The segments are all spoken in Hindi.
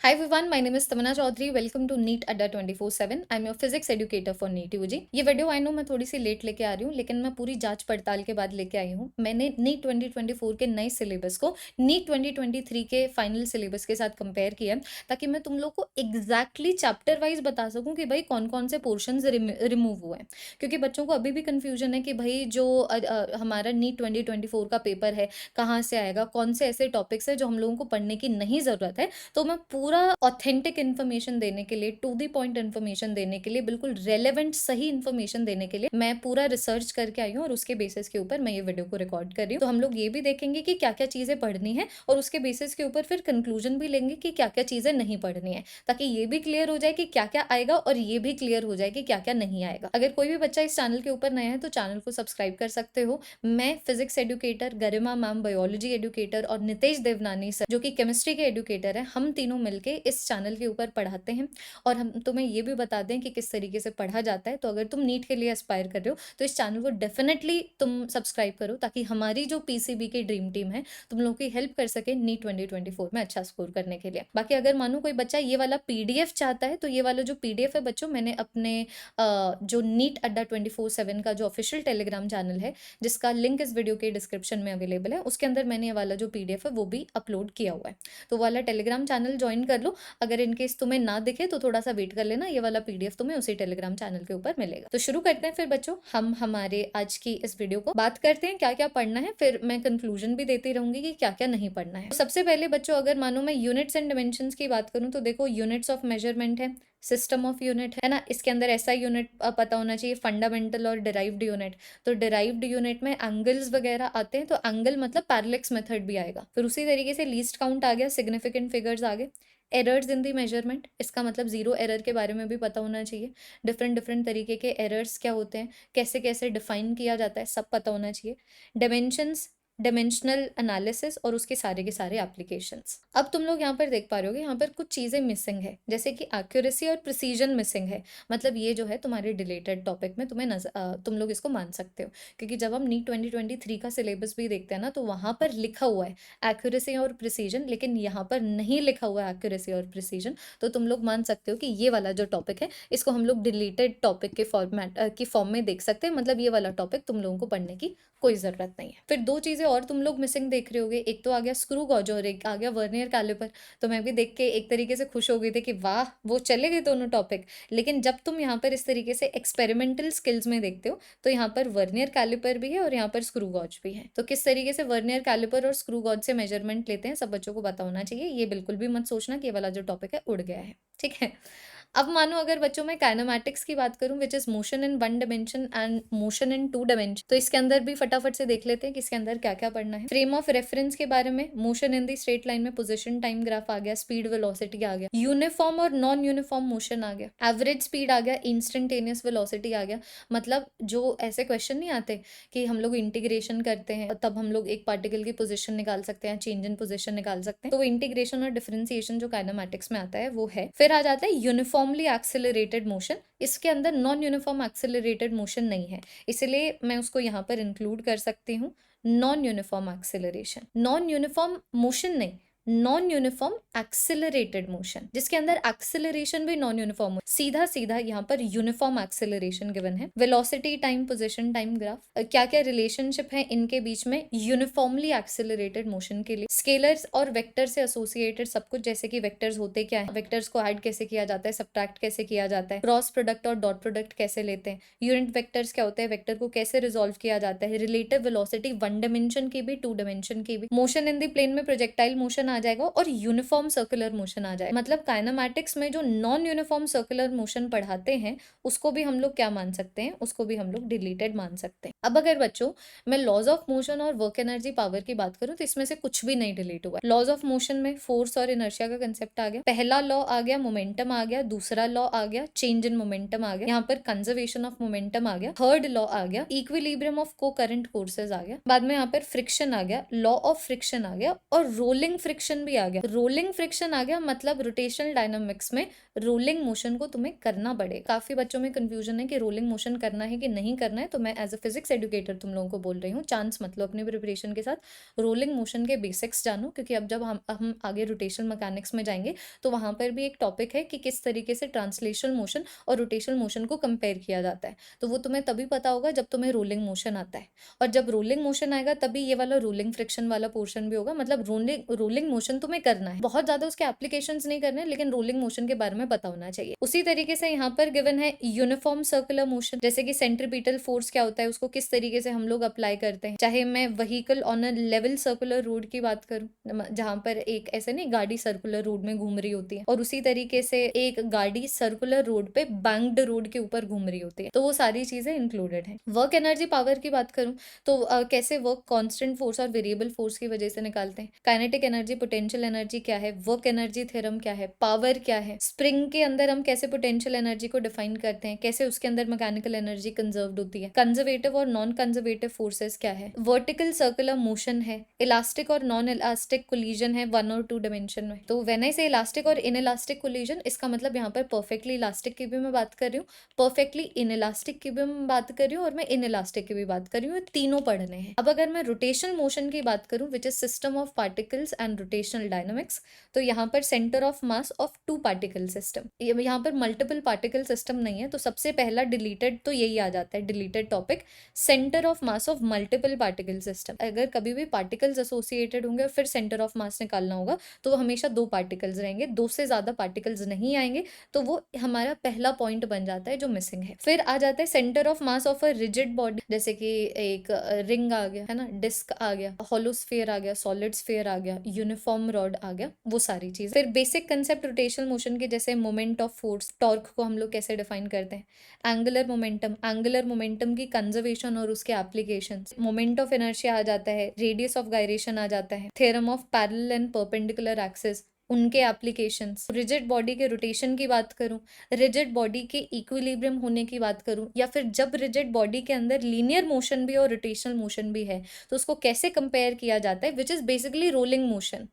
Hi everyone, my name is Tamana Chaudhary. Welcome to NEET Adda 24/7. I'm your physics educator for NEET UG. ये वीडियो आई नो मैं थोड़ी सी लेट लेके आ रही हूँ, लेकिन मैं पूरी जांच पड़ताल के बाद लेके आई हूँ। मैंने नीट 2024 के नए सिलेबस को नीट 2023 के फाइनल सिलेबस के साथ कंपेयर किया है, ताकि मैं तुम लोग को एग्जैक्टली चैप्टर वाइज बता सकूँ कि भाई कौन कौन से पोर्शन रिमूव हुए हैं। क्योंकि बच्चों को अभी भी कन्फ्यूजन है कि भाई जो हमारा नीट 2024 का पेपर है कहाँ से आएगा, कौन से ऐसे टॉपिक्स है जो हम लोगों को पढ़ने की नहीं ज़रूरत है। तो मैं पूरा ऑथेंटिक इन्फॉर्मेशन देने के लिए, टू द पॉइंट इन्फॉर्मेशन देने के लिए, बिल्कुल रेलेवेंट सही इन्फॉर्मेशन देने के लिए मैं पूरा रिसर्च करके आई हूँ और उसके बेसिस के ऊपर मैं ये वीडियो को रिकॉर्ड कर रही हूँ। तो हम लोग ये भी देखेंगे कि क्या क्या चीज़ें पढ़नी है और उसके बेसिस के ऊपर फिर कंक्लूजन भी लेंगे कि क्या क्या चीज़ें नहीं पढ़नी है, ताकि ये भी क्लियर हो जाए कि क्या क्या आएगा और ये भी क्लियर हो जाए कि क्या क्या नहीं आएगा। अगर कोई भी बच्चा इस चैनल के ऊपर नया है तो चैनल को सब्सक्राइब कर सकते हो। मैं फिजिक्स एडुकेटर, गरिमा मैम बायोलॉजी एडुकेटर और नितेश देवनानी सर जो कि केमिस्ट्री के एडुकेटर है, हम तीनों मिलके इस चैनल के ऊपर पढ़ाते हैं। और हम तुम्हें ये भी बता दें कि किस तरीके से पढ़ा जाता है। तो अगर तुम नीट के लिए एस्पायर कर रहे हो तो इस चैनल को डेफिनेटली तुम सब्सक्राइब करो, ताकि हमारी जो पीसीबी की ड्रीम टीम है तुम लोग की हेल्प कर सके नीट 2024 में अच्छा स्कोर करने के लिए। बाकी अगर मानो कोई बच्चा ये वाला पीडीएफ चाहता है तो ये वाला जो पीडीएफ है बच्चों, मैंने अपने जो नीट अड्डा 24/7 का जो ऑफिशियल टेलीग्राम चैनल है, जिसका लिंक इस वीडियो के डिस्क्रिप्शन में अवेलेबल है, उसके अंदर मैंने ये वाला जो पीडीएफ है वो भी अपलोड किया हुआ है। तो वाला टेलीग्राम चैनल ज्वाइन कर लो। अगर इनकेस तुम्हें ना दिखे तो थोड़ा सा वेट कर लेना, ये वाला पीडीएफ तुम्हें उसी टेलीग्राम चैनल के ऊपर मिलेगा। तो शुरू करते हैं फिर बच्चों, हम हमारे आज की इस वीडियो को बात करते हैं क्या क्या पढ़ना है, फिर मैं कंक्लूजन भी देती रहूंगी कि क्या क्या नहीं पढ़ना है। तो सबसे पहले बच्चों, अगर मानो मैं यूनिट्स एंड डिमेंशंस की बात करूं तो देखो, यूनिट्स ऑफ मेजरमेंट है, सिस्टम ऑफ यूनिट है ना, इसके अंदर ऐसा यूनिट पता होना चाहिए, फंडामेंटल और डिराइव्ड यूनिट। तो डिराइव्ड यूनिट में एंगल्स वगैरह आते हैं, तो एंगल मतलब पैरेलक्स मेथड भी आएगा। फिर उसी तरीके से लीस्ट काउंट आ गया, सिग्निफिकेंट फिगर्स आ गए, एरर्स इन दी मेजरमेंट, इसका मतलब जीरो एरर के बारे में भी पता होना चाहिए। डिफरेंट डिफरेंट तरीके के एरर्स क्या होते हैं, कैसे कैसे डिफाइन किया जाता है, सब पता होना चाहिए। डायमेंशंस, डायमेंशनल एनालिसिस और उसके सारे के सारे एप्लीकेशंस। अब तुम लोग यहाँ पर देख पा रहे हो यहाँ पर कुछ चीज़ें मिसिंग है, जैसे कि एक्यूरेसी और प्रिसीजन मिसिंग है। मतलब ये जो है तुम्हारे डिलेटेड टॉपिक में तुम लोग इसको मान सकते हो, क्योंकि जब हम नीट 2023 का सिलेबस भी देखते हैं ना, तो वहाँ पर लिखा हुआ है एक्यूरेसी और प्रिसीजन, लेकिन यहाँ पर नहीं लिखा हुआ है एक्यूरेसी और प्रिसीजन। तो तुम लोग मान सकते हो कि ये वाला जो टॉपिक है इसको हम लोग डिलीटेड टॉपिक के फॉर्म में देख सकते हैं। मतलब ये वाला टॉपिक तुम लोगों को पढ़ने की कोई जरूरत नहीं है। फिर दो चीजें और तुम लोग मिसिंग देख रहे होगे, एक तो आ गया स्क्रू गॉज और एक आ गया वर्नियर कैलिपर। तो मैं भी देख के एक तरीके से खुश हो गई थी कि वाह, वो चले गए दोनों टॉपिक। लेकिन जब तुम यहाँ पर इस तरीके से एक्सपेरिमेंटल स्किल्स में देखते हो तो यहाँ पर वर्नियर कैलिपर भी है और यहाँ पर स्क्रू गॉज भी है। तो किस तरीके से वर्नियर कैलिपर और स्क्रू गॉज से मेजरमेंट लेते हैं सब बच्चों को पता होना चाहिए। ये बिल्कुल भी मत सोचना कि ये वाला जो टॉपिक है उड़ गया है, ठीक है। अब मानो अगर बच्चों में काइनेमैटिक्स की बात करूं, which is motion in one dimension and motion in two dimension, तो इसके अंदर भी फटाफट से देख लेते हैं कि इसके अंदर क्या क्या पढ़ना है। फ्रेम ऑफ रेफरेंस के बारे में, motion in the straight line में पोजीशन टाइम ग्राफ आ गया, स्पीड वेलोसिटी आ गया, यूनिफॉर्म और नॉन यूनिफॉर्म मोशन आ गया, एवरेज स्पीड आ गया, इंस्टेंटेनियस वेलोसिटी आ गया। मतलब जो ऐसे क्वेश्चन नहीं आते कि हम लोग इंटीग्रेशन करते हैं तब हम लोग एक पार्टिकल की पोजीशन निकाल सकते हैं, चेंज इन पोजीशन निकाल सकते हैं, तो वो इंटीग्रेशन और डिफरेंशिएशन जो काइनेमैटिक्स में आता है वो है। फिर आ जाता है यूनिफॉर्मली एक्सेलरेटेड मोशन, इसके अंदर नॉन यूनिफॉर्म एक्सेलरेटेड मोशन नहीं है, इसलिए मैं उसको यहाँ पर इंक्लूड कर सकती हूँ। Non uniform acceleration, non uniform motion नहीं, नॉन यूनिफॉर्म एक्सेलरेटेड मोशन, जिसके अंदर एक्सेलरेशन भी नॉन यूनिफॉर्म, सीधा सीधा यहाँ पर यूनिफॉर्म एक्सेलरेशन गिवन है। Velocity time position time graph, क्या क्या रिलेशनशिप है इनके बीच में यूनिफॉर्मली एक्सेलरेटेड मोशन के लिए। स्केलर्स और वेक्टर से एसोसिएटेड सब कुछ, जैसे कि वेक्टर्स होते क्या है, वेक्टर्स को ऐड कैसे किया जाता है, सब्ट्रैक्ट कैसे किया जाता है, क्रॉस प्रोडक्ट और डॉट प्रोडक्ट कैसे लेते हैं, यूनिट वेक्टर्स क्या होते हैं, वेक्टर को कैसे रिजोल्व किया जाता है, रिलेटिव वेलोसिटी वन डायमेंशन की भी टू डायमेंशन की भी, मोशन इन द प्लेन में प्रोजेक्टाइल मोशन आ जाएगा और यूनिफॉर्म सर्कुलर मोशन आ जाएगा। मतलब काइनेमैटिक्स में जो नॉन यूनिफॉर्म सर्कुलर मोशन पढ़ाते हैं उसको भी हम लोग क्या मान सकते हैं, उसको भी हम लोग डिलीटेड मान सकते हैं। अब अगर बच्चों मैं लॉज ऑफ मोशन और वर्क एनर्जी पावर की बात करूं तो इसमें से कुछ भी नहीं डिलीट हुआ। लॉज ऑफ मोशन में फोर्स और इनर्शिया का कंसेप्ट आ गया, पहला लॉ आ गया मोमेंटम आ गया, दूसरा लॉ आ गया चेंज इन मोमेंटम आ गया, यहाँ पर कंजर्वेशन ऑफ मोमेंटम आ गया, थर्ड लॉ आ गया इक्विलिब्रियम ऑफ को करंट फोर्सेज आ गया, बाद में यहाँ पर फ्रिक्शन आ गया, लॉ ऑफ फ्रिक्शन आ गया और रोलिंग फ्रिक्शन फ्रिक्शन भी आ गया, रोलिंग फ्रिक्शन आ गया, मतलब रोटेशनल डायनामिक्स में रोलिंग मोशन को तुम्हें करना पड़ेगा। काफी बच्चों में कंफ्यूजन है कि रोलिंग मोशन करना है कि नहीं करना है, तो मैं एज अ फिजिक्स एडुकेटर तुम लोगों को बोल रही हूँ, चांस मत लो अपनी प्रिपरेशन के साथ, रोलिंग मोशन के बेसिक्स जानो, क्योंकि अब जब हम आगे रोटेशनल मैकेनिक्स में जाएंगे तो वहां पर भी एक टॉपिक है कि किस तरीके से ट्रांसलेशनल मोशन और रोटेशनल मोशन को कंपेयर किया जाता है, तो वो तुम्हें तभी पता होगा जब तुम्हें रोलिंग मोशन आता है। और जब रोलिंग मोशन आएगा तभी ये वाला रोलिंग फ्रिक्शन वाला पोर्शन भी होगा, मतलब रोलिंग मोशन तुम्हें करना है, बहुत ज्यादा उसके एप्लीकेशंस नहीं करने, लेकिन रोलिंग मोशन के बारे में पता होना चाहिए। उसी तरीके से यहाँ पर गिवन है यूनिफॉर्म सर्कुलर मोशन, जैसे कि सेंट्रीपिटल फोर्स क्या होता है, उसको किस तरीके से हम लोग अप्लाई करते हैं। चाहे मैं vehicle on a level circular road की बात करूं, जहां पर एक ऐसे नहीं गाड़ी सर्कुलर रोड में घूम रही होती है, और उसी तरीके से एक गाड़ी सर्कुलर रोड पे बैंक्ड रोड के ऊपर घूम रही होती है, तो वो सारी चीजें इंक्लूडेड है। वर्क एनर्जी पावर की बात करूं तो कैसे वर्क कांस्टेंट फोर्स और वेरिएबल फोर्स की वजह से निकालते हैं। काइनेटिक एनर्जी, पोटेंशियल एनर्जी क्या है, वर्क एनर्जी थ्योरम क्या है, पावर क्या है, स्प्रिंग के अंदर हम कैसे पोटेंशियल एनर्जी को डिफाइन करते हैं, कैसे उसके अंदर मैकेनिकल एनर्जी कंजर्व्ड होती है, कंजर्वेटिव और नॉन कंजर्वेटिव फोर्सेस क्या है, वर्टिकल सर्कुलर मोशन है, इलास्टिक और नॉन इलास्टिक कोलिजन है 1 और 2 डायमेंशन में। तो व्हेन आई से इलास्टिक और इनइलास्टिक कोलिजन, इसका मतलब यहाँ पर परफेक्टली इलास्टिक की भी मैं बात कर रही हूँ, परफेक्टली इनइलास्टिक की भी मैं बात कर रही हूँ, और मैं इनइलास्टिक की भी बात कर रही हूँ, तीनों पढ़ने हैं। अब अगर मैं रोटेशनल मोशन की बात करूँ, which is system of particles and rotational dynamics, तो यहाँ पर centre of mass of 2 particle system, यहाँ पर मल्टीपल पार्टिकल सिस्टम नहीं है, तो सबसे पहला डिलीटेड तो यही आ जाता है, deleted topic, centre of mass of multiple particle system. अगर कभी भी पार्टिकल्स एसोसिएटेड होंगे और फिर सेंटर ऑफ मास निकालना होगा, तो वो हमेशा 2 पार्टिकल्स रहेंगे, 2 से ज्यादा पार्टिकल्स नहीं आएंगे, तो वो हमारा पहला पॉइंट बन जाता है जो मिसिंग है। फिर आ जाता है centre of mass of a rigid body, जैसे कि एक रिंग आ गया है ना, डिस्क आ गया, हॉलो स्फीयर आ गया, सॉलिड स्फीयर आ गया, यूनिफॉर्म रॉड आ गया, वो सारी चीज। फिर बेसिक कंसेप्ट रोटेशनल मोशन के, जैसे मोमेंट ऑफ फोर्स, टॉर्क को हम लोग कैसे डिफाइन करते हैं, एंगुलर मोमेंटम की कंजर्वेशन और उसके एप्लीकेशन, मोमेंट ऑफ इनर्शिया आ जाता है, रेडियस ऑफ गायरेशन आ जाता है, theorem of parallel and perpendicular axis, उनके एप्लीकेशंस। रिजिड बॉडी के रोटेशन की बात करूं, रिजिड बॉडी के इक्विलिब्रियम होने की बात करूं, या फिर जब रिजिड बॉडी के अंदर लीनियर मोशन भी और रोटेशनल मोशन भी है, तो उसको कैसे कंपेयर किया जाता है, which is basically rolling motion.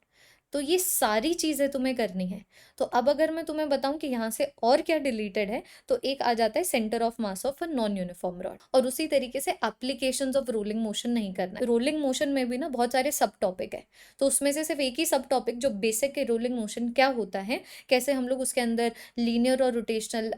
तो ये सारी चीजें तुम्हें करनी है। तो अब अगर मैं तुम्हें बताऊं कि यहाँ से और क्या डिलीटेड है, तो एक आ जाता है centre of mass of a non uniform rod, और उसी तरीके से एप्लीकेशंस ऑफ रोलिंग मोशन नहीं करना है। रोलिंग मोशन में भी ना बहुत सारे सब टॉपिक है, तो उसमें से सिर्फ एक ही सब टॉपिक जो बेसिक है, रोलिंग मोशन क्या होता है, कैसे हम लोग उसके अंदर लीनियर और रोटेशनल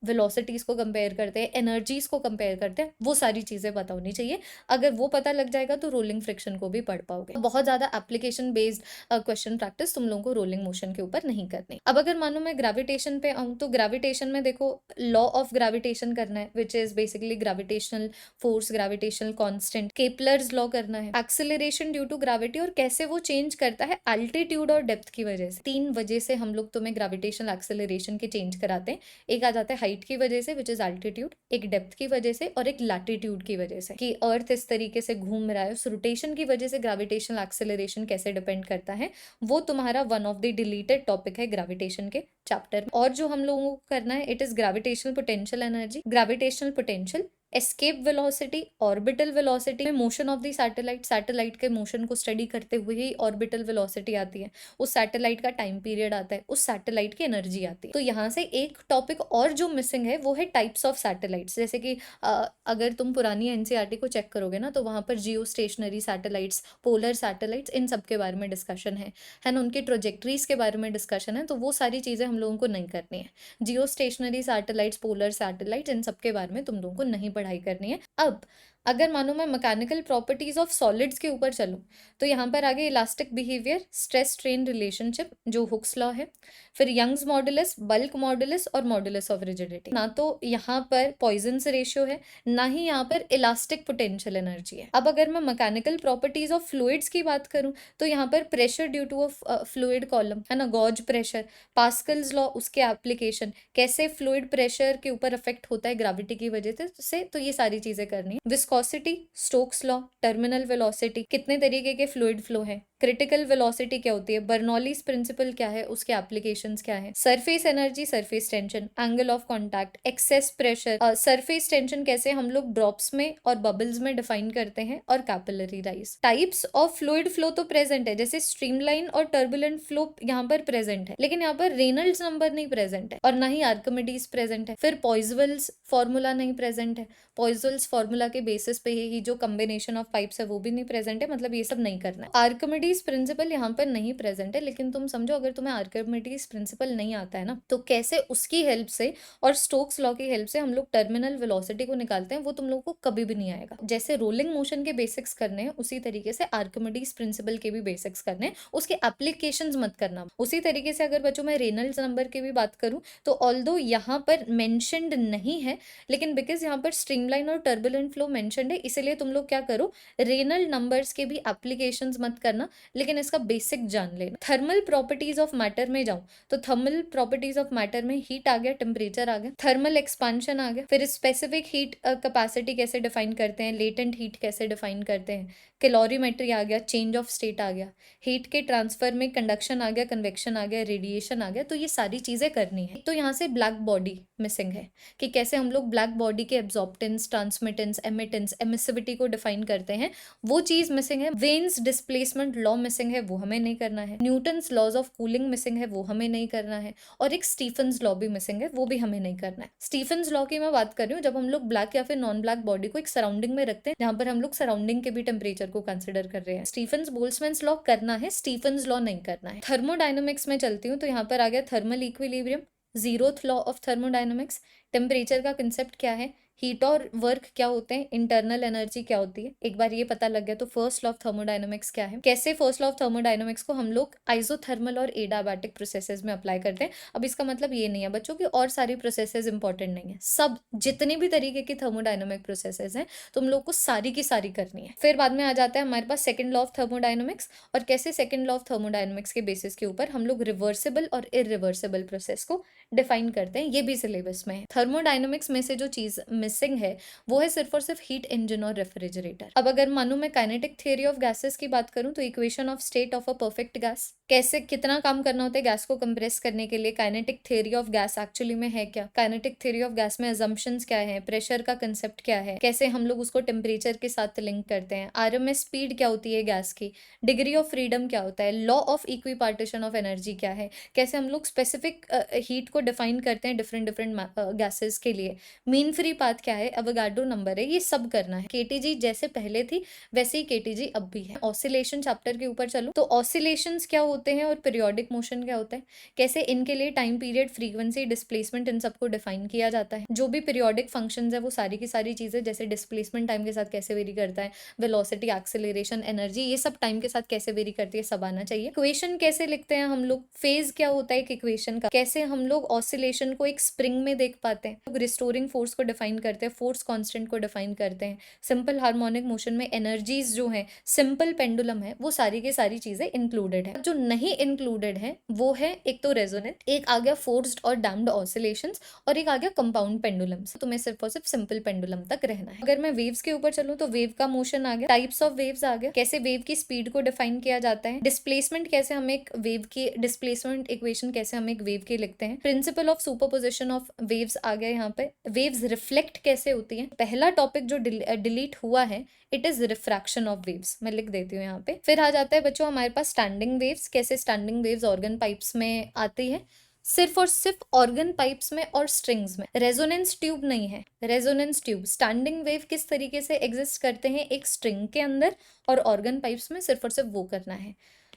वेलोसिटीज को कंपेयर करते हैं, एनर्जीज को कंपेयर करते हैं, वो सारी चीजें पता होनी चाहिए। अगर वो पता लग जाएगा तो रोलिंग फ्रिक्शन को भी पढ़ पाओगे। बहुत ज्यादा एप्लीकेशन बेस्ड क्वेश्चन प्रैक्टिस तुम लोगों को रोलिंग मोशन के ऊपर नहीं करनी। अब अगर मानो मैं ग्रेविटेशन पे आऊं, तो ग्रेविटेशन में देखो लॉ ऑफ ग्रेविटेशन करना है, which is basically gravitational force, gravitational constant, Kepler's law करना है, एक्सेलरेशन ड्यू टू ग्रेविटी, और कैसे वो चेंज करता है एल्टीट्यूड और डेप्थ की वजह से। 3 वजह से हम लोग तुम्हें ग्रेविटेशनल एक्सेलरेशन के चेंज कराते हैं। एक आ जाता है हाइट की वजह से, विच इज एल्टीट्यूड, एक डेप्थ की वजह से, और एक लैटिट्यूड की वजह से, कि अर्थ इस तरीके से घूम रहा है, उस रोटेशन की वजह से ग्रेविटेशनल एक्सेलरेशन कैसे डिपेंड करता है, वो तुम्हारा one of the deleted topic है ग्रेविटेशन के चैप्टर। और जो हम लोगों को करना है, it is gravitational potential energy, gravitational potential, escape velocity, orbital velocity, motion of the satellite, satellite के मोशन को स्टडी करते हुए ही ऑर्बिटल वेलोसिटी आती है, उस सैटेलाइट का टाइम पीरियड आता है, उस सैटेलाइट की एनर्जी आती है। तो यहाँ से एक टॉपिक और जो मिसिंग है वो है टाइप्स ऑफ सैटेलाइट्स, जैसे कि अगर तुम पुरानी एनसीईआरटी को चेक करोगे ना, तो वहां पर geostationary satellites, polar satellites, इन सब के बारे में डिस्कशन है ना, उनकी ट्रोजेक्ट्रीज के बारे में डिस्कशन है, तो वो सारी चीजें हम लोगों को नहीं करनी है। Geostationary satellites, polar satellites, इन सब के बारे में तुम लोगों को नहीं पढ़ाई करनी है। अब अगर मानो मैं मैकेनिकल प्रॉपर्टीज ऑफ सॉलिड्स के ऊपर चलूं, तो यहाँ पर आगे elastic behaviour, stress strain relationship जो हुक्स लॉ है, फिर यंग्स मॉडुलस, बल्क मॉडुलस और मॉडुलस ऑफ रिजिडिटी। ना तो यहाँ पर पॉइजन्स रेशियो है, ना ही यहाँ पर इलास्टिक पोटेंशियल एनर्जी है। अब अगर मैं मैकेनिकल प्रॉपर्टीज ऑफ फ्लूइड्स की बात करूं, तो यहाँ पर pressure due to a fluid column है ना, गॉज प्रेशर, पास्कल्स लॉ, उसके एप्लीकेशन, कैसे फ्लूइड प्रेशर के ऊपर इफेक्ट होता है ग्रेविटी की वजह से, तो ये सारी चीजें करनी है। Viscosity, Stokes law, terminal velocity, कितने तरीके के फ्लूइड फ्लो है, क्रिटिकल वेलोसिटी क्या होती है, बर्नौलीज प्रिंसिपल क्या है, उसके एप्लीकेशंस क्या है, surface energy, surface tension, angle of contact, excess pressure, surface tension कैसे हम लोग ड्रॉप्स में और बबल्स में डिफाइन करते हैं, और capillary rise. Types of fluid flow तो प्रेजेंट है, जैसे स्ट्रीमलाइन और टर्बुलेंट फ्लो यहाँ पर प्रेजेंट है, लेकिन यहाँ पर रेनल्ड्स नंबर नहीं प्रेजेंट है और ना ही आर्किमिडीज प्रेजेंट है। फिर पॉइजवल्स फॉर्मूला नहीं प्रेजेंट है, पॉइजवल्स फॉर्मूला के बेसिस पे ही जो कॉम्बिनेशन ऑफ पाइप्स है वो भी नहीं प्रेजेंट है, मतलब ये सब नहीं करना है। आर्किमिडीज प्रिंसिपल यहाँ पर नहीं प्रेजेंट है, लेकिन तुम समझो अगर तुम्हें आर्किमिडीज प्रिंसिपल नहीं आता है ना, तो कैसे उसकी हेल्प से और स्टोक्स लॉ की हेल्प से हम लोग टर्मिनल वेलोसिटी को निकालते हैं, वो तुम लोगों को कभी भी नहीं आएगा। जैसे रोलिंग मोशन के बेसिक्स करने हैं, उसी तरीके से आर्किमिडीज प्रिंसिपल के भी बेसिक्स करने हैं, उसके एप्लीकेशंस मत करना। उसी तरीके से अगर बच्चों मैं रेनल्ड्स नंबर की भी बात करूं, तो ऑल्दो यहाँ पर मेंशन्ड नहीं है, लेकिन बिकॉज यहाँ पर स्ट्रीमलाइन और टर्बुलेंट फ्लो मेंशन्ड है, इसलिए तुम लोग क्या करो, रेनल्ड नंबर्स के भी एप्लीकेशंस मत करना, लेकिन इसका बेसिक जान लेना। थर्मल प्रॉपर्टीज ऑफ मैटर में जाऊं तो थर्मल प्रॉपर्टीज ऑफ मैटर में हीट आ गया, टेम्परेचर आ गया, थर्मल एक्सपांशन आ गया, फिर स्पेसिफिक हीट कैपेसिटी कैसे डिफाइन करते हैं, लेटेंट हीट कैसे डिफाइन करते हैं, कैलोरीमेट्री आ गया, चेंज ऑफ स्टेट आ गया, हीट के ट्रांसफर में कंडक्शन आ गया, कन्वेक्शन आ गया, रेडिएशन आ गया। तो ये सारी चीजें करनी है। तो यहाँ से ब्लैक बॉडी मिसिंग है कि कैसे हम लोग ब्लैक बॉडी के एब्जॉर्प्टेंस, ट्रांसमिटेंस, एमिटेंस, एमिसिविटी को डिफाइन करते हैं, वो चीज मिसिंग है। वेन्स डिस्प्लेसमेंट लॉ मिसिंग है, वो हमें नहीं करना है। Newton's laws of cooling missing है, वो हमें नहीं करना है। और एक स्टीफन्स लॉ भी मिसिंग है, वो भी हमें नहीं करना है। स्टीफन्स लॉ की मैं बात कर रही हूँ जब हम लोग ब्लैक या फिर नॉन ब्लैक बॉडी को एक सराउंडिंग में रखते हैं, जहां पर हम लोग सराउंडिंग के भी टेम्परेचर को कंसिडर कर रहे हैं। स्टीफन्स बोल्ट्जमैन लॉ करना है, स्टीफन्स लॉ नहीं करना है। थर्मोडायनामिक्स में चलती हूँ तो यहाँ पर आ गया thermal equilibrium, zeroth law of thermodynamics. Temperature का कंसेप्ट क्या है, हीट और वर्क क्या होते हैं, इंटरनल एनर्जी क्या होती है, एक बार ये पता लग गया तो फर्स्ट लॉ ऑफ थर्मोडायनामिक्स क्या है, कैसे फर्स्ट लॉ ऑफ थर्मोडायनामिक्स को हम लोग आइसोथर्मल और एडियाबैटिक प्रोसेसेस में अप्लाई करते हैं। अब इसका मतलब ये नहीं है बच्चों की और सारी प्रोसेसेस इंपॉर्टेंट नहीं है, सब जितने भी तरीके की थर्मोडायनामिक प्रोसेसेस हैं तुम लोग को सारी की सारी करनी है। फिर बाद में आ जाता है हमारे पास सेकंड लॉ ऑफ थर्मोडायनामिक्स, और कैसे सेकंड लॉ ऑफ थर्मोडायनामिक्स के बेसिस के ऊपर हम लोग रिवर्सिबल और इरिवर्सिबल प्रोसेस को डिफाइन करते हैं, ये भी सिलेबस में है। थर्मोडायनामिक्स में से जो चीज मिसिंग है वो है सिर्फ और सिर्फ हीट इंजन और रेफ्रिजरेटर। अब अगर मानो मैं काइनेटिक थ्योरी ऑफ गैसेस की बात करूं तो equation of state of a perfect gas, कैसे कितना काम करना होता है गैस को कंप्रेस करने के लिए, kinetic theory of gas actually में है क्या, काइनेटिक थ्योरी ऑफ गैस में अजम्पशंस क्या है, प्रेशर का कंसेप्ट क्या है, कैसे हम लोग उसको टेम्परेचर के साथ लिंक करते हैं, आरएमएस स्पीड क्या होती है गैस की, डिग्री ऑफ फ्रीडम क्या होता है, law of equipartition of energy क्या है, कैसे हम लोग स्पेसिफिक हीट को डिफाइन करते हैं डिफरेंट डिफरेंट गैसेस के लिए, मीन फ्री पाथ क्या है, अवोगाड्रो नंबर है, ये सब करना है। केटीजी जैसे पहले थी वैसे ही केटीजी अब भी है। ऑसिलेशन चैप्टर के ऊपर चलो तो ऑसिलेशंस क्या होते हैं और पीरियोडिक मोशन क्या होता है, कैसे इनके लिए time period, frequency, displacement in सबको डिफाइन किया जाता है। जो भी पीरियोडिक फंक्शंस है वो सारी की सारी चीजें, जैसे डिस्प्लेसमेंट टाइम के साथ कैसे वेरी करता है, वेलोसिटी, एक्सेलरेशन, एनर्जी, ये सब टाइम के साथ कैसे वेरी करती है, सब आना चाहिए। इक्वेशन कैसे लिखते हैं हम लोग, फेज क्या होता है एक इक्वेशन का, कैसे हम लोग ऑसिलेशन को एक स्प्रिंग में देख पाते हैं, लोग रिस्टोरिंग फोर्स को डिफाइन करते हैं, फोर्स कांस्टेंट को डिफाइन करते हैं, सिंपल हार्मोनिक मोशन में एनर्जीज जो है, सिंपल पेंडुलम है, वो सारी की सारी चीजें इंक्लूडेड है। जो नहीं इंक्लूडेड है वो है एक तो रेजोनेंट, एक आ गया फोर्स्ड और डैम्प्ड ऑसिलेशंस, और एक आ गया कंपाउंड पेंडुलम्स। तुम्हें सिर्फ और सिर्फ सिंपल पेंडुलम तक रहना है। अगर मैं वेव्स के ऊपर चलूं तो वेव का मोशन आ गया, टाइप्स ऑफ वेव्स आ गया, कैसे वेव की स्पीड को डिफाइन किया जाता है, डिस्प्लेसमेंट कैसे हम एक वेव की डिस्प्लेसमेंट इक्वेशन कैसे हम एक वेव की लिखते हैं, principle of superposition of waves आ गया यहाँ पे, वेव्स रिफ्लेक्ट कैसे होती है। पहला टॉपिक जो डिलीट हुआ है it is refraction of waves, मैं लिख देती हूँ यहाँ पे। फिर आ जाता है बच्चों हमारे पास स्टैंडिंग वेव्स, कैसे स्टैंडिंग वेव्स ऑर्गन पाइप्स में आती है, सिर्फ और सिर्फ ऑर्गन पाइप्स में और स्ट्रिंग्स में, रेजोनेंस ट्यूब नहीं है। रेजोनेंस ट्यूब, स्टैंडिंग वेव किस तरीके से एग्जिस्ट करते हैं एक स्ट्रिंग के अंदर, और ऑर्गन पाइप्स में सिर्फ और सिर्फ वो करना है।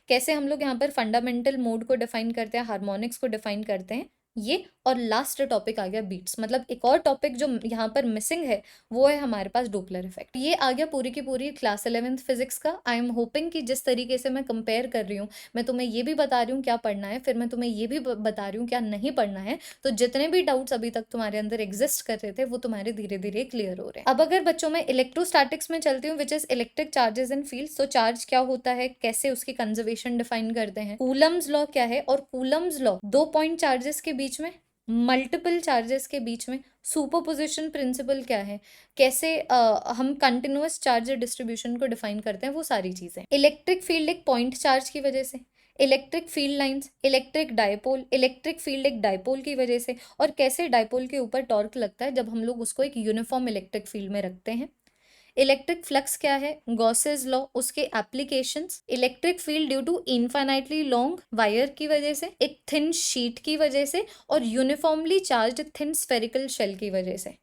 कैसे हम लोग यहाँ पर फंडामेंटल मोड को डिफाइन करते हैं, हार्मोनिक्स को डिफाइन करते हैं, ये। और लास्ट टॉपिक आ गया बीट्स, मतलब एक और टॉपिक जो यहाँ पर मिसिंग है वो है हमारे पास डोपलर इफेक्ट। ये आ गया पूरी की पूरी क्लास 11th फिजिक्स का। आई एम होपिंग कि जिस तरीके से मैं कंपेयर कर रही हूँ, मैं तुम्हें ये भी बता रही हूँ क्या पढ़ना है, फिर मैं तुम्हें ये भी बता रही हूँ क्या नहीं पढ़ना है, तो जितने भी डाउट्स अभी तक तुम्हारे अंदर एग्जिस्ट कर रहे थे वो तुम्हारे धीरे धीरे क्लियर हो रहे हैं। अब अगर बच्चों में इलेक्ट्रोस्टैटिक्स में चलती हूँ, which is electric charges and fields, तो चार्ज क्या होता है, कैसे उसकी कंजर्वेशन डिफाइन करते हैं, कूलम्स लॉ क्या है, और कूलम्स लॉ 2 पॉइंट चार्जेस के बीच में मल्टीपल चार्जेस के बीच में सुपरपोजिशन प्रिंसिपल क्या है, कैसे हम कंटिन्यूअस चार्ज डिस्ट्रीब्यूशन को डिफाइन करते हैं, वो सारी चीजें। इलेक्ट्रिक फील्ड एक पॉइंट चार्ज की वजह से, electric field lines, electric dipole, electric field एक डायपोल की वजह से, और कैसे डायपोल के ऊपर टॉर्क लगता है जब हम लोग उसको एक यूनिफॉर्म इलेक्ट्रिक फील्ड में रखते हैं। इलेक्ट्रिक फ्लक्स क्या है, गॉसेस लॉ, उसके applications, electric field due to infinitely long wire की वजह से, एक थिन शीट की वजह से, और uniformly charged thin spherical shell की वजह से।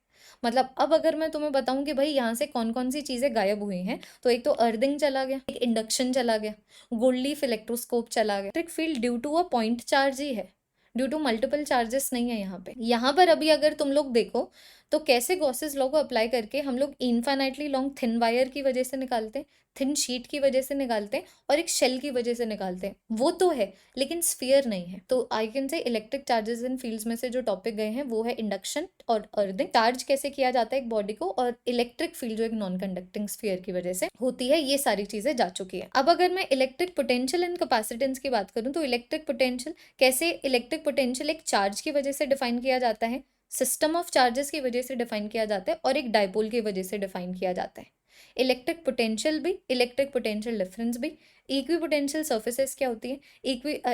मतलब अब अगर मैं तुम्हें बताऊं कि भाई यहाँ से कौन कौन सी चीजें गायब हुई हैं, तो एक तो अर्थिंग चला गया, एक इंडक्शन चला गया, गोल्ड लीफ इलेक्ट्रोस्कोप चला गया। Electric field due to a point charge ही है, ड्यू टू मल्टीपल चार्जेस नहीं है यहाँ पे। यहाँ पर अभी अगर तुम लोग देखो तो कैसे गॉसेस लॉ को अप्लाई करके हम लोग इनफाइनाइटली लॉन्ग थिन वायर की वजह से निकालते हैं, थिन शीट की वजह से निकालते हैं, और एक शेल की वजह से निकालते हैं। वो तो है, लेकिन स्फीयर नहीं है। तो I can say electric charges in fields में से जो टॉपिक गए हैं वो है इंडक्शन और अर्थिंग, चार्ज कैसे किया जाता है एक बॉडी को, और इलेक्ट्रिक फील्ड जो एक नॉन कंडक्टिंग स्फीयर की वजह से होती है। ये सारी चीजें जा चुकी है। अब अगर मैं इलेक्ट्रिक पोटेंशियल एंड कैपेसिटेंस की बात करूं, तो इलेक्ट्रिक पोटेंशियल कैसे, इलेक्ट्रिक पोटेंशियल एक चार्ज की वजह से डिफाइन किया जाता है, सिस्टम ऑफ चार्जेस की वजह से डिफाइन किया जाता है, और एक डायपोल की वजह से डिफाइन किया जाता है। इलेक्ट्रिक पोटेंशियल भी, इलेक्ट्रिक पोटेंशियल डिफरेंस भी। इक्वी पोटेंशियल सर्फेसेस क्या होती है,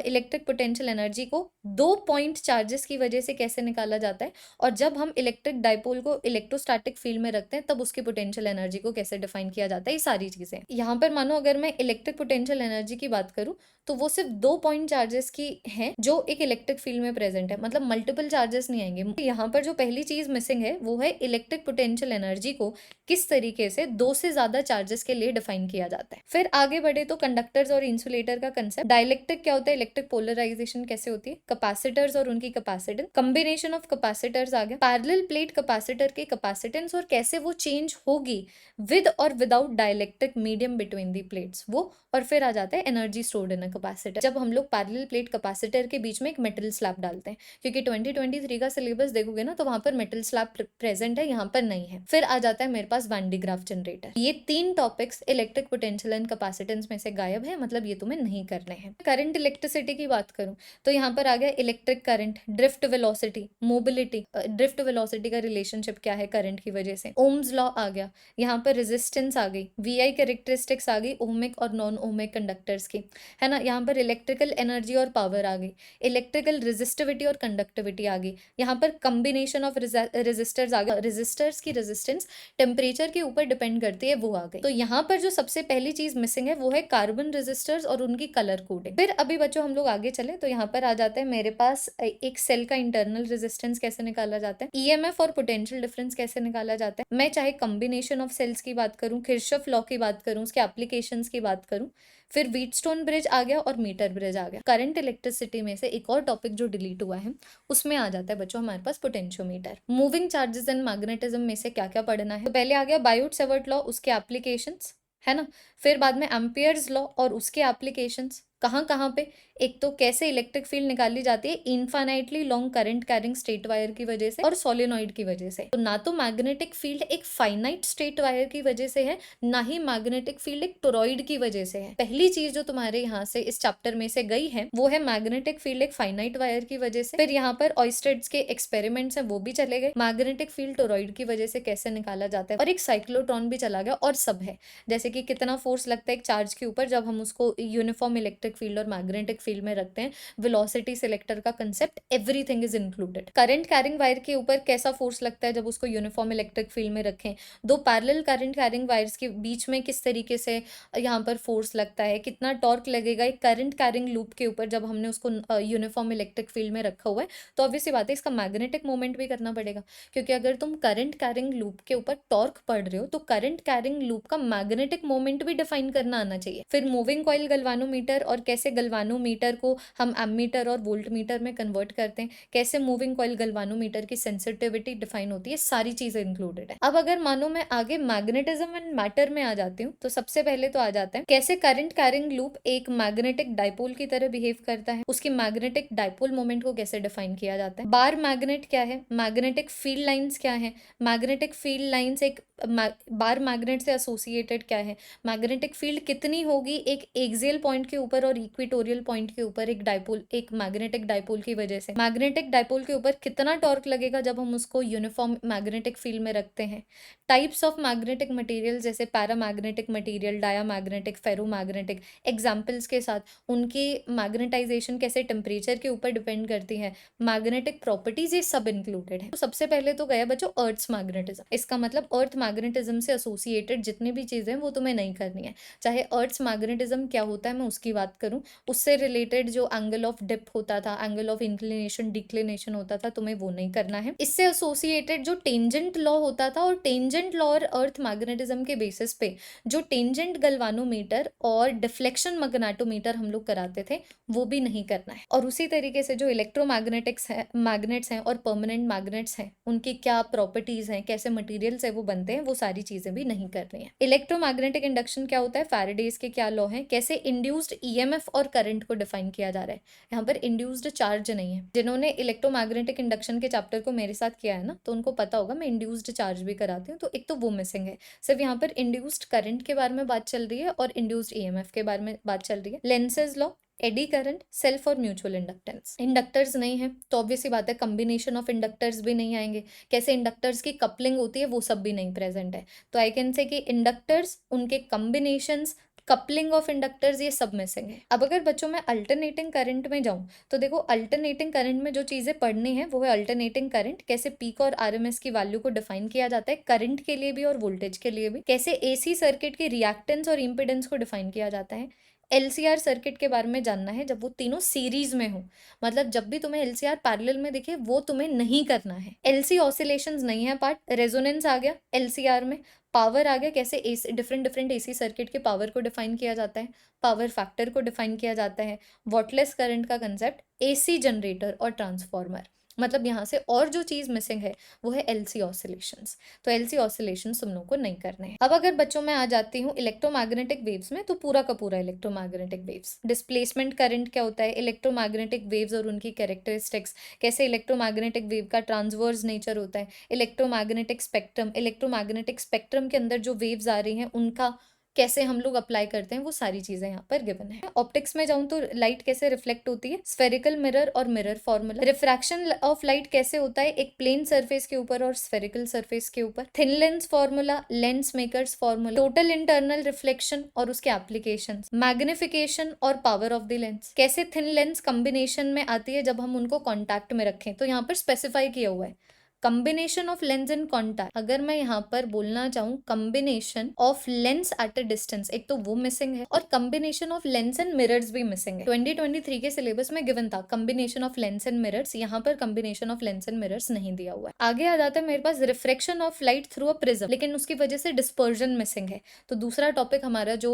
इलेक्ट्रिक पोटेंशियल एनर्जी को दो पॉइंट चार्जेस की वजह से कैसे निकाला जाता है, और जब हम इलेक्ट्रिक डायपोल को इलेक्ट्रोस्टैटिक फील्ड में रखते हैं तब उसकी पोटेंशियल एनर्जी को कैसे डिफाइन किया जाता है। ये सारी चीजें यहाँ पर मानो अगर मैं इलेक्ट्रिक पोटेंशियल एनर्जी की बात करूँ तो वो सिर्फ दो पॉइंट चार्जेस की हैं जो एक इलेक्ट्रिक फील्ड में प्रेजेंट है, मतलब मल्टीपल चार्जेस नहीं आएंगे। यहाँ पर जो पहली चीज मिसिंग है वो है इलेक्ट्रिक पोटेंशियल एनर्जी को किस तरीके से दो से ज्यादा चार्जेस के लिए डिफाइन किया जाता है। फिर आगे बढ़े तो कंडक्टर्स और इंसुलेटर का कंसेप्ट। डाइलेक्ट्रिक क्या होता है, इलेक्ट्रिक पोलराइजेशन कैसे होती है, कैपेसिटर्स और उनकी कैपेसिटेंस, कॉम्बिनेशन ऑफ कैपेसिटर्स आ गया, पैरेलल प्लेट कैपेसिटर की कैपेसिटेंस और कैसे वो चेंज होगी विद और without dielectric medium between the plates वो, और फिर आ जाता है energy stored in a capacitor, जब हम लोग पैरेलल प्लेट कैपेसिटर के बीच में एक मेटल स्लैब डालते हैं, क्योंकि 2023 का सिलेबस देखोगे ना तो वहां पर मेटल स्लैब प्रेजेंट है, यहाँ पर नहीं है। फिर आ जाता है मेरे पास वैन डी ग्राफ जनरेटर। ये तीन topics electric potential and capacitance में से गायब है, मतलब ये तुम्हें नहीं करने हैं। करंट इलेक्ट्रिसिटी की बात करूं तो यहाँ पर आ गया electric current, drift velocity, mobility. Drift velocity का रिलेशनशिप क्या है करंट की वजह से, ओम्स लॉ आ गया, यहाँ पर रेजिस्टेंस आ गई, वीआई कैरेक्टरिस्टिक्स आ गई ओमिक और नॉन ओमिक कंडक्टर्स की, है ना। यहाँ पर इलेक्ट्रिकल एनर्जी और पावर आ गई, इलेक्ट्रिकल रेजिस्टिविटी और कंडक्टिविटी आ गई, यहाँ पर कॉम्बिनेशन ऑफ रेजिस्टर्स आ गए, रेजिस्टर्स की रेजिस्टेंस टेम्परेचर के ऊपर डिपेंड करती है, वो आ गई। तो यहाँ पर जो सबसे पहली चीज मिसिंग है वो है कार्बन रेजिस्टर्स और उनकी कलर कोडिंग। फिर अभी बच्चों हम लोग आगे चले तो यहाँ पर आ जाता है मेरे पास एक सेल का इंटरनल रेजिस्टेंस कैसे निकाला जाता है, ईएमएफ और पोटेंशियल डिफरेंस कैसे निकाला जाता है। मैं चाहे कॉम्बिनेशन ऑफ सेल्स की बात करूं, किरचॉफ लॉ की बात करूं, उसके एप्लीकेशंस की बात करूं, फिर व्हीटस्टोन ब्रिज आ गया और मीटर ब्रिज आ गया। करंट इलेक्ट्रिसिटी में से एक और टॉपिक जो डिलीट हुआ है उसमें आ जाता है बच्चों हमारे पास potentiometer. Moving charges and magnetism में से क्या क्या पढ़ना है, तो पहले आ गया बायोट सेवर्ट लॉ, उसके एप्लीकेशंस, है ना। फिर बाद में एम्पियर्स लॉ और उसके एप्लीकेशंस, कहाँ कहाँ पे, एक तो कैसे इलेक्ट्रिक फील्ड निकाली जाती है infinitely long current carrying straight wire की वजह से और सोलेनॉइड की वजह से। तो ना तो मैग्नेटिक फील्ड एक फाइनाइट स्ट्रेट वायर की वजह से है, ना ही मैग्नेटिक फील्ड एक टोरॉइड की वजह से है। पहली चीज जो तुम्हारे यहाँ से इस चैप्टर में से गई है वो है मैग्नेटिक फील्ड एक फाइनाइट वायर की वजह से। फिर यहाँ पर ऑयस्टेड्स के एक्सपेरिमेंट्स हैं वो भी चले गए, मैग्नेटिक फील्ड टोरॉइड की वजह से कैसे निकाला जाता है, और एक साइक्लोट्रॉन भी चला गया, और सब है जैसे कि कितना फोर्स लगता है एक चार्ज के ऊपर जब हम उसको यूनिफॉर्म इलेक्ट्रिक फील्ड और मैग्नेटिक फील्ड में रखते हैं, वेलोसिटी सिलेक्टर का concept, everything is included. Current carrying wire के ऊपर कैसा फोर्स लगता है जब उसको यूनिफॉर्म इलेक्ट्रिक फील्ड में रखें, दो पैरेलल करंट कैरिंग वायर्स के बीच में किस तरीके से यहाँ पर फोर्स लगता है, कितना टॉर्क लगेगा एक करंट कैरिंग लूप के ऊपर जब हमने उसको यूनिफॉर्म इलेक्ट्रिक फील्ड में रखा हुआ है। तो ऑब्वियसली बात है इसका मैग्नेटिक मोमेंट भी करना पड़ेगा, क्योंकि अगर तुम करंट कैरिंग लूप के ऊपर टॉर्क पढ़ रहे हो तो करंट कैरिंग लूप का मैग्नेटिक मोमेंट भी डिफाइन करना आना चाहिए। फिर मूविंग कॉइल गलवानोमीटर और कैसे गलवानोमीटर को हम एमीटर और वोल्टमीटर में कन्वर्ट करते हैं, कैसे मूविंग कॉइल गलवानोमीटर की सेंसिटिविटी डिफाइन होती है, सारी चीजें इंक्लूडेड है। अब अगर मानो मैं आगे मैग्नेटिज्म एंड मैटर में आ जाती हूँ तो सबसे पहले तो आ जाता है कैसे करंट कैरिंग लूप एक मैग्नेटिक डाइपोल की तरह बिहेव करता है, उसकी मैग्नेटिक डाइपोल मोमेंट को कैसे डिफाइन किया जाता है। बार मैग्नेट क्या है, मैग्नेटिक फील्ड लाइंस क्या है, मैग्नेटिक फील्ड लाइंस एक बार मैग्नेट से एसोसिएटेड क्या है, मैग्नेटिक फील्ड कितनी होगी एक एक्सियल पॉइंट के ऊपर और इक्वेटोरियल पॉइंट के ऊपर एक डाइपोल, एक मैग्नेटिक डाइपोल की वजह से मैग्नेटिक डाइपोल के ऊपर कितना टॉर्क लगेगा जब हम उसको यूनिफॉर्म मैग्नेटिक फील्ड में रखते हैं। टाइप्स ऑफ मैग्नेटिक मटेरियल जैसे paramagnetic material, diamagnetic, ferromagnetic, examples के साथ उनकी मैग्नेटाइजेशन कैसे टेम्परेचर के ऊपर डिपेंड करती है, मैग्नेटिक प्रॉपर्टीज, ये सब इंक्लूडेड है। तो सबसे पहले तो गया बच्चों अर्थ्स मैग्नेटिज्म। इसका मतलब अर्थ मैग्नेटिज्म से एसोसिएटेड जितनी भी चीजें हैं वो तुम्हें नहीं करनी है। चाहे अर्थ्स मैग्नेटिज्म क्या होता है मैं उसकी बात करूं, उससे रिलेटेड जो एंगल ऑफ डिप होता था, एंगल ऑफ इंक्लिनेशन डिक्लिनेशन होता था, तुम्हें वो नहीं करना है। इससे एसोसिएटेड जो टेंजेंट लॉ होता था, और टेंजेंट लॉ और अर्थ मैग्नेटिज्म के बेसिस पे जो टेंजेंट गल्वानोमीटर और डिफ्लेक्शन मैग्नेटोमीटर हम लोग कराते थे, वो भी नहीं करना है। और उसी तरीके से जो इलेक्ट्रोमैग्नेटिक्स है, मैग्नेट्स हैं और परमानेंट मैग्नेट्स हैं, उनकी क्या प्रॉपर्टीज हैं, कैसे मटेरियल से वो बनते हैं, वो सारी चीजें भी नहीं करनी है। इलेक्ट्रोमैग्नेटिक इंडक्शन क्या होता है, फैराडेज के क्या लॉ हैं, कैसे इंड्यूस्ड ईएमएफ और करंट को डिफाइन किया जा रहा है। यहाँ पर इंड्यूस्ड चार्ज नहीं है। जिन्होंने इलेक्ट्रोमैग्नेटिक इंडक्शन के चैप्टर को मेरे साथ किया है ना, तो उनको पता होगा मैं इंड्यूस्ड चार्ज भी कराती हूँ, तो एक तो वो मिसिंग है। सिर्फ यहाँ पर इंड्यूस्ड करंट के बारे में बात चल रही है और इंड्यूस्ड ईएमएफ के बारे में बात चल रही है। Lenses law, eddy current, self और म्यूचुअल इंडक्टेंस। इंडक्टर्स नहीं है तो ऑब्वियसली बात है कम्बिनेशन ऑफ इंडक्टर्स भी नहीं आएंगे, कैसे इंडक्टर्स की कपलिंग होती है वो सब भी नहीं प्रेजेंट है। तो आई कैन से कि इंडक्टर्स, उनके कम्बिनेशंस, कपलिंग ऑफ इंडक्टर्स, ये सब मिसिंग है। अब अगर बच्चों मैं अल्टरनेटिंग करंट में जाऊं तो देखो अल्टरनेटिंग करंट में जो चीजें पढ़नी है वो है अल्टरनेटिंग करंट, कैसे पीक और आरएमएस की वैल्यू को डिफाइन किया जाता है करंट के लिए भी और वोल्टेज के लिए भी, कैसे एसी सर्किट के रिएक्टेंस और इंपिडेंस को डिफाइन किया जाता है। एलसीआर सर्किट के बारे में जानना है जब वो तीनों सीरीज में हो, मतलब जब भी तुम्हें एलसीआर पैरेलल में दिखे वो तुम्हें नहीं करना है। एलसी ऑसिलेशंस नहीं है पार्ट, रेजोनेंस आ गया एलसीआर में, पावर आ गया, कैसे AC different different AC circuit के पावर को डिफाइन किया जाता है, पावर फैक्टर को डिफाइन किया जाता है, वॉटलेस करंट का कंसेप्ट, एसी जनरेटर और ट्रांसफॉर्मर। मतलब यहाँ से और जो चीज मिसिंग है वो है एलसी ऑसिलेशंस। तो एलसी ऑसिलेशंस तुम लोग को नहीं करने हैं। अब अगर बच्चों में आ जाती हूँ इलेक्ट्रोमैग्नेटिक वेव्स में, तो पूरा का पूरा इलेक्ट्रोमैग्नेटिक वेव्स, डिस्प्लेसमेंट करंट क्या होता है, इलेक्ट्रोमैग्नेटिक वेव्स और उनकी कैरेक्टरिस्टिक्स, कैसे इलेक्ट्रोमैग्नेटिक वेव का ट्रांसवर्स नेचर होता है, इलेक्ट्रोमैग्नेटिक स्पेक्ट्रम, इलेक्ट्रोमैग्नेटिक स्पेक्ट्रम के अंदर जो वेव्स आ रही हैं उनका कैसे हम लोग अप्लाई करते हैं, वो सारी चीजें यहाँ पर गिवन है। ऑप्टिक्स में जाऊं तो लाइट कैसे रिफ्लेक्ट होती है, स्फेरिकल मिरर और mirror formula, refraction of light कैसे होता है एक प्लेन सरफेस के ऊपर और स्फेरिकल सरफेस के ऊपर, thin lens formula, lens makers formula, total internal reflection और उसके एप्लीकेशंस, मैग्निफिकेशन और पावर ऑफ द लेंस, कैसे थिन लेंस कॉम्बिनेशन में आती है जब हम उनको कॉन्टैक्ट में रखें, तो यहाँ पर स्पेसिफाई किया हुआ है combination of lens in contact. अगर मैं यहाँ पर बोलना चाहूँ combination of lens at a distance, एक तो वो मिसिंग है और combination of lens and mirrors भी मिसिंग है। 2023 के सिलेबस में गिवन था combination of lens and mirrors, यहाँ पर combination of lens and mirrors नहीं दिया हुआ है। आगे आ जाता है मेरे पास refraction of light through a prism, लेकिन उसकी वजह से डिस्पर्जन मिसिंग है। तो दूसरा टॉपिक हमारा जो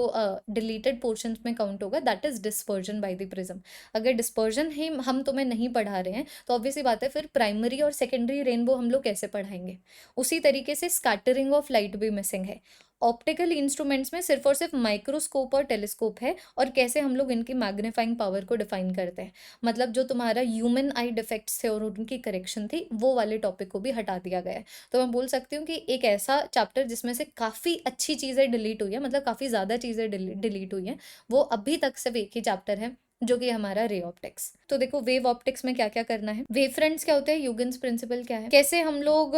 डिलीटेड पोर्शन में काउंट होगा that is dispersion by the prism. अगर डिस्पर्जन ही हम तुम्हें नहीं पढ़ा रहे हैं तो ऑब्वियसली बात है फिर प्राइमरी और सेकेंडरी रेनबो हम लोग कैसे पढ़ाएंगे। उसी तरीके से स्कैटरिंग ऑफ लाइट भी मिसिंग है। ऑप्टिकल इंस्ट्रूमेंट्स में सिर्फ और सिर्फ माइक्रोस्कोप और टेलीस्कोप है, और कैसे हम लोग इनकी मैग्नीफाइंग पावर को डिफाइन करते हैं। मतलब जो तुम्हारा ह्यूमन आई डिफेक्ट्स थे और उनकी करेक्शन थी वो वाले टॉपिक को भी हटा दिया गया है। तो मैं बोल सकती हूँ कि एक ऐसा चैप्टर जिसमें से काफ़ी अच्छी चीज़ें डिलीट हुई है, मतलब काफ़ी ज़्यादा चीज़ें डिलीट हुई हैं, वो अभी तक सिर्फ एक ही चैप्टर है जो कि हमारा रे ऑप्टिक्स। तो देखो वेव ऑप्टिक्स में क्या क्या करना है, वेव फ्रंट्स क्या होते हैं, ह्यूगेन्स प्रिंसिपल क्या है, कैसे हम लोग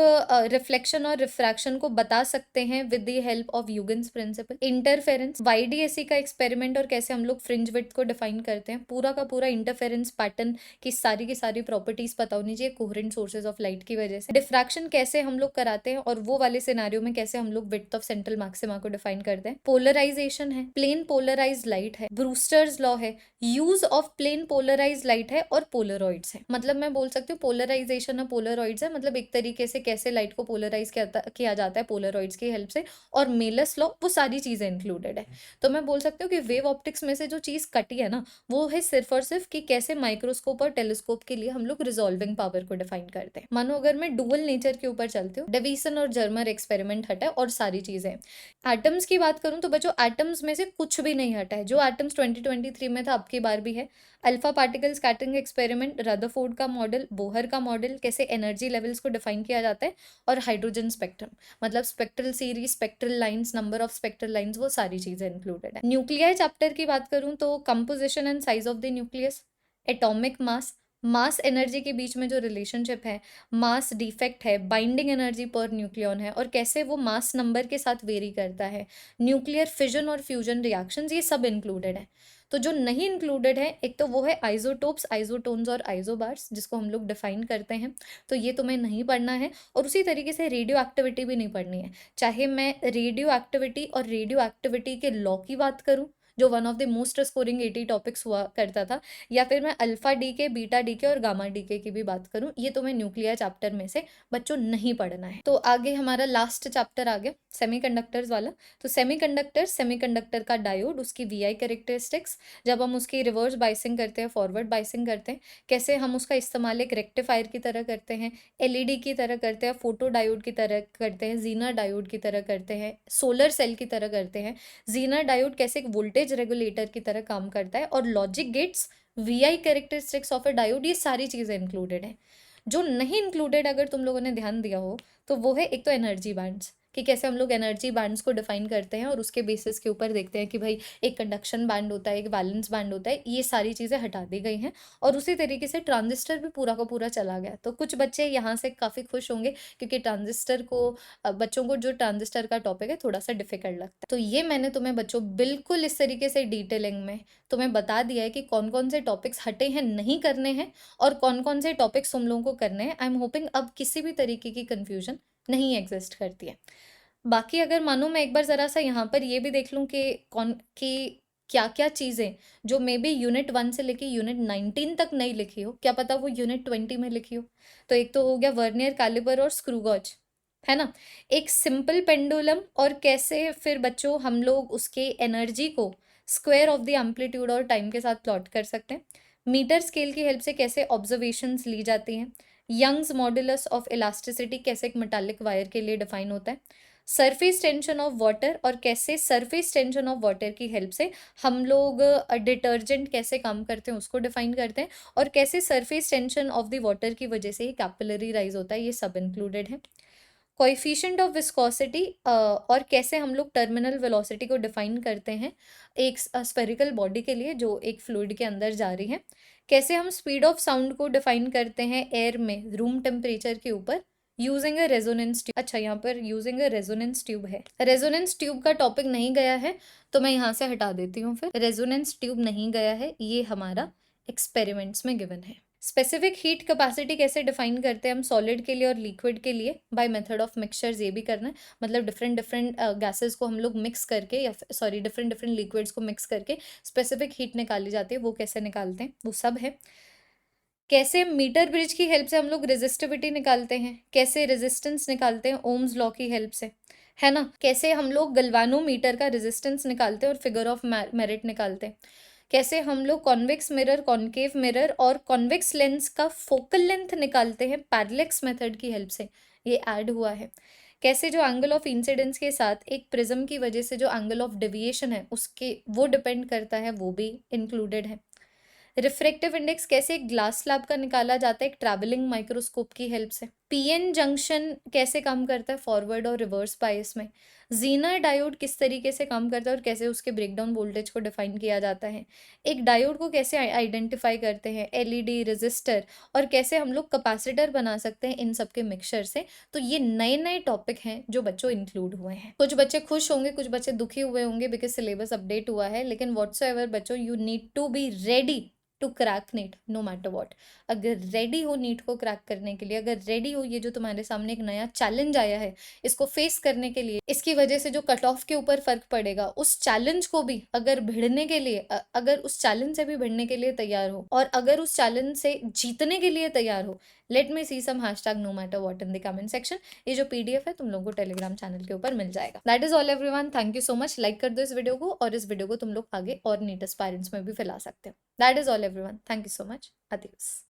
रिफ्लेक्शन और रिफ्रैक्शन को बता सकते हैं with the help of Huygens principle, interference, YDSE का एक्सपेरिमेंट और कैसे हम लोग फ्रिंज विड्थ को डिफाइन करते हैं, पूरा का पूरा इंटरफेरेंस पैटर्न की सारी प्रॉपर्टीज पता होनी चाहिए कोहेरेंट सोर्सेज ऑफ लाइट की वजह से, डिफ्रैक्शन कैसे हम लोग कराते हैं और वो वाले सिनेरियो में कैसे हम लोग विड्थ ऑफ सेंट्रल मैक्सिमा को डिफाइन करते हैं, पोलराइजेशन है, प्लेन पोलराइज्ड लाइट है, ब्रूस्टर्स लॉ है, use of plane polarise light है और पोलरॉइड्स है। मतलब मैं बोल सकती हूँ पोलराइजेशन और पोलरॉइड्स है, मतलब एक तरीके से कैसे लाइट को पोलराइज किया जाता है पोलरॉइड्स की हेल्प से, और मेलस लॉ, वो सारी चीजें इंक्लूडेड है। तो मैं बोल सकती हूँ कि वेव ऑप्टिक्स में से जो चीज कटी है ना वो है सिर्फ और सिर्फ कि कैसे माइक्रोस्कोप और टेलीस्कोप के लिए हम लोग रिजॉल्विंग पावर को डिफाइन करते हैं। मानो अगर मैं डुअल नेचर के ऊपर चलती हूँ, डेविसन और जर्मर एक्सपेरिमेंट हटा है और सारी चीजें। एटम्स की बात करूं तो बच्चों एटम्स में से कुछ भी नहीं हटा है, जो एटम्स 2023 में था अब की बार बार भी है। Alpha particle scattering experiment, Rutherford का मॉडल, बोहर का मॉडल, कैसे एनर्जी लेवल्स को डिफाइन किया जाता है, और हाइड्रोजन स्पेक्ट्रम, मतलब spectral series, spectral lines, number of spectral lines, वो सारी चीजें इंक्लूडेड है। न्यूक्लियाई चैप्टर की बात करूं तो composition and size of the nucleus, atomic mass, mass energy के बीच में जो रिलेशनशिप है, मास डिफेक्ट है, बाइंडिंग एनर्जी पर न्यूक्लियन है, और कैसे वो मास नंबर के साथ वेरी करता है, न्यूक्लियर फिजन और फ्यूजन रिएक्शंस, ये सब इंक्लूडेड है। तो जो नहीं इंक्लूडेड है, एक तो वो है आइसोटोप्स, आइसोटोन्स और आइसोबार्स, जिसको हम लोग डिफाइन करते हैं, तो ये तुम्हें नहीं पढ़ना है। और उसी तरीके से रेडियो एक्टिविटी भी नहीं पढ़नी है, चाहे मैं रेडियो एक्टिविटी और रेडियो एक्टिविटी के लॉ की बात करूं, जो one of the most scoring 80 topics हुआ करता था, या फिर मैं अल्फा डी के, बीटा डी के और गामा डी के की भी बात करूं, ये तुम्हें न्यूक्लियर चैप्टर में से बच्चों नहीं पढ़ना है। तो आगे हमारा लास्ट चैप्टर आ गया सेमीकंडक्टर्स वाला। तो सेमीकंडक्टर का डायोड, उसकी वीआई कैरेक्टरिस्टिक्स, जब हम उसकी रिवर्स बाइसिंग करते हैं, फॉरवर्ड बाइसिंग करते हैं, कैसे हम उसका इस्तेमाल एक रेक्टिफायर की तरह करते हैं, एलईडी की तरह करते हैं, फोटो डायोड की तरह करते हैं, जीना डायोड की तरह करते हैं, सोलर सेल की तरह करते हैं, जीना डायोड कैसे एक वोल्टेज रेगुलेटर की तरह काम करता है, और logic gates, VI characteristics of a diode, ये सारी चीज़ें इंक्लूडेड हैं। जो नहीं इंक्लूडेड अगर तुम लोगों ने ध्यान दिया हो तो वो है एक तो एनर्जी बैंड्स, कि कैसे हम लोग एनर्जी बैंड्स को डिफाइन करते हैं और उसके बेसिस के ऊपर देखते हैं कि भाई एक कंडक्शन बैंड होता है, एक वैलेंस बैंड होता है, ये सारी चीज़ें हटा दी गई हैं। और उसी तरीके से ट्रांजिस्टर भी पूरा का पूरा चला गया। तो कुछ बच्चे यहाँ से काफ़ी खुश होंगे, क्योंकि ट्रांजिस्टर को बच्चों को जो ट्रांजिस्टर का टॉपिक है थोड़ा सा डिफिकल्ट लगता है। तो ये मैंने तुम्हें बच्चों बिल्कुल इस तरीके से डिटेलिंग में तुम्हें बता दिया है कि कौन कौन से टॉपिक्स हटे हैं, नहीं करने हैं, और कौन कौन से टॉपिक्स तुम लोगों को करने हैं। आई एम होपिंग अब किसी भी तरीके की कंफ्यूजन नहीं एग्जिस्ट करती है। बाकी अगर मानो मैं एक बार ज़रा सा यहाँ पर ये भी देख लूँ कि कौन कि क्या क्या चीज़ें जो मे बी यूनिट 1 से लेके यूनिट 19 तक नहीं लिखी हो, क्या पता वो यूनिट 20 में लिखी हो। तो एक तो हो गया वर्नियर कैलिपर और स्क्रू गॉज, है ना, एक सिंपल पेंडुलम, और कैसे फिर बच्चों हम लोग उसके एनर्जी को स्क्वायर ऑफ द एम्पलीट्यूड और टाइम के साथ प्लॉट कर सकते हैं। मीटर स्केल की हेल्प से कैसे ऑब्जर्वेशंस ली जाती हैं। यंग्स मॉड्यूलस ऑफ इलास्टिसिटी कैसे एक मेटालिक वायर के लिए डिफाइन होता है। सरफेस टेंशन ऑफ वाटर, और कैसे सरफेस टेंशन ऑफ वाटर की हेल्प से हम लोग डिटर्जेंट कैसे काम करते हैं उसको डिफाइन करते हैं, और कैसे surface tension of the water की वजह से ही कैपिलरी राइज होता है, ये सब इंक्लूडेड है। कोएफिशिएंट ऑफ विस्कोसिटी, और कैसे हम लोग टर्मिनल वेलोसिटी को डिफाइन करते हैं एक स्फेरिकल बॉडी के लिए जो एक फ्लूइड के अंदर जा रही है। कैसे हम स्पीड ऑफ साउंड को डिफाइन करते हैं एयर में रूम टेम्परेचर के ऊपर यूजिंग अ रेजोनेंस ट्यूब। अच्छा, यहाँ पर यूजिंग अ रेजोनेंस ट्यूब है, रेजोनेंस ट्यूब का टॉपिक नहीं गया है तो मैं यहाँ से हटा देती हूँ। फिर रेजोनेंस ट्यूब नहीं गया है, ये हमारा एक्सपेरिमेंट्स में गिवन है। स्पेसिफिक हीट कैपेसिटी कैसे डिफाइन करते हैं हम सॉलिड के लिए और लिक्विड के लिए, बाय मेथड ऑफ मिक्सचर्स, ये भी करना है। मतलब डिफरेंट डिफरेंट गैसेस को हम लोग मिक्स करके, या सॉरी डिफरेंट डिफरेंट लिक्विड्स को मिक्स करके स्पेसिफिक हीट निकाली जाती है, वो कैसे निकालते हैं वो सब है। कैसे मीटर ब्रिज की हेल्प से हम लोग रेजिस्टिविटी निकालते हैं, कैसे रेजिस्टेंस निकालते हैं ओम्स लॉ की हेल्प से, है ना, कैसे हम लोग गल्वानोमीटर का रेजिस्टेंस निकालते हैं और फिगर ऑफ मेरिट निकालते हैं, कैसे हम लोग कॉन्वेक्स मिरर, कॉन्केव मिरर और कॉन्वेक्स लेंस का फोकल लेंथ निकालते हैं पैरेलैक्स मेथड की हेल्प से, ये ऐड हुआ है। कैसे जो एंगल ऑफ इंसिडेंस के साथ एक प्रिज्म की वजह से जो एंगल ऑफ डेविएशन है उसके वो डिपेंड करता है, वो भी इंक्लूडेड है। रिफ्रैक्टिव इंडेक्स कैसे एक ग्लास स्लैब का निकाला जाता है एक ट्रैवलिंग माइक्रोस्कोप की हेल्प से। पीएन जंक्शन कैसे काम करता है फॉरवर्ड और रिवर्स बायस में। जीनर डायोड किस तरीके से काम करता है और कैसे उसके ब्रेकडाउन वोल्टेज को डिफाइन किया जाता है। एक डायोड को कैसे आइडेंटिफाई करते हैं, एलईडी, रेजिस्टर, और कैसे हम लोग कैपेसिटर बना सकते हैं इन सब के मिक्सचर से। तो ये नए नए टॉपिक हैं जो बच्चों इंक्लूड हुए हैं। कुछ बच्चे खुश होंगे, कुछ बच्चे दुखी हुए होंगे बिकॉज सिलेबस अपडेट हुआ है, लेकिन व्हाट्सोएवर बच्चों you need to be ready to crack NEET no matter what. अगर रेडी हो नीट को क्रैक करने के लिए, अगर रेडी हो ये जो तुम्हारे सामने एक नया चैलेंज आया है इसको फेस करने के लिए, इसकी वजह से जो कट ऑफ के ऊपर फर्क पड़ेगा, उस चैलेंज को भी अगर भिड़ने के लिए अगर उस चैलेंज से भी भिड़ने के लिए तैयार हो, और अगर उस चैलेंज से जीतने के लिए तैयार हो, let me see some hashtag no matter what in the comment section. ये जो पीडीएफ है तुम लोगों को टेलीग्राम चैनल के ऊपर मिल जाएगा। That is all everyone, thank you so much. Like कर दो इस वीडियो को, और इस वीडियो को तुम लोग आगे और नीट एस्पायरेंट्स में भी फैला सकते हो। That is all everyone, thank you so much. Adios.